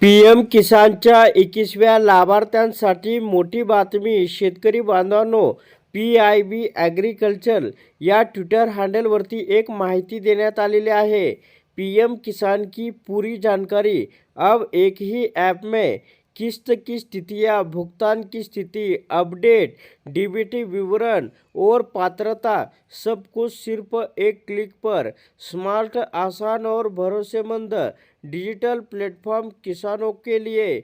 PM. किसानच्या 21व्या लाभार्थ्यांसाठी मोठी बातमी. शेतकरी बांधवांनो, पी.आय.बी. ॲग्रिकल्चर या ट्विटर हँडलवरती एक माहिती देण्यात आलेली आहे. पीएम किसान की पूरी जानकारी अब एक ही ऐप में। किस्त की स्थितियाँ, भुगतान की स्थिति, अपडेट, डीबीटी विवरण और पात्रता, सब कुछ सिर्फ एक क्लिक पर। स्मार्ट, आसान और भरोसेमंद डिजिटल प्लेटफॉर्म किसानों के लिए।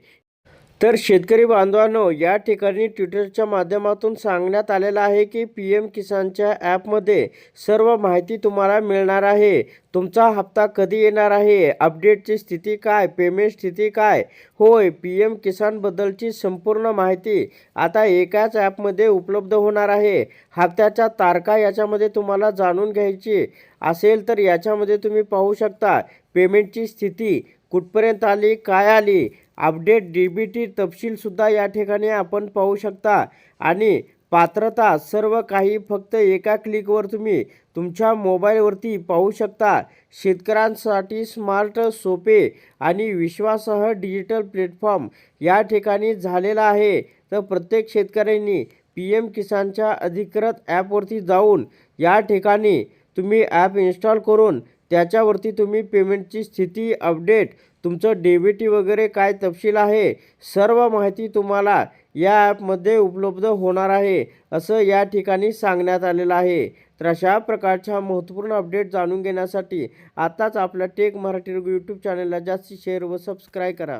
तर शेतकरी बांधवांनो, या ठिकाणी ट्विटरच्या माध्यमातून सांगण्यात आलेलं आहे की पी.एम. किसानच्या ॲपमध्ये सर्व माहिती तुम्हाला मिळणार आहे. तुमचा हप्ता कधी येणार आहे, अपडेटची स्थिती काय, पेमेंट स्थिती काय, होय, पी.एम. किसानबद्दलची संपूर्ण माहिती आता एकाच ॲपमध्ये उपलब्ध होणार आहे. हप्त्याच्या तारखा याच्यामध्ये तुम्हाला जाणून घ्यायची असेल तर याच्यामध्ये तुम्ही पाहू शकता. पेमेंटची स्थिती कुठपर्यंत आली, काय आली, अपडेट, डीबीटी तपशीलसुद्धा या ठिकाणी आपण पाहू शकता. आणि पात्रता, सर्व काही फक्त एका क्लिकवर तुम्ही तुमच्या मोबाईलवरती पाहू शकता. शेतकऱ्यांसाठी स्मार्ट, सोपे आणि विश्वासार्ह डिजिटल प्लॅटफॉर्म या ठिकाणी झालेला आहे. तर प्रत्येक शेतकऱ्यांनी पी.एम. किसानच्या अधिकृत ॲपवरती जाऊन या ठिकाणी तुम्ही ॲप इन्स्टॉल करून त्याच्यावरती तुम्ही पेमेंटची स्थिती, अपडेट, तुमचं डीबीटी वगैरे काय तपशील आहे, सर्व माहिती तुम्हाला या ॲपमध्ये उपलब्ध होणार आहे, असं या ठिकाणी सांगण्यात आलेलं आहे. तर अशा प्रकारच्या महत्त्वपूर्ण अपडेट जाणून घेण्यासाठी आताच आपल्या टेक मराठी यूट्यूब चॅनलला जास्ती शेअर व सबस्क्राईब करा.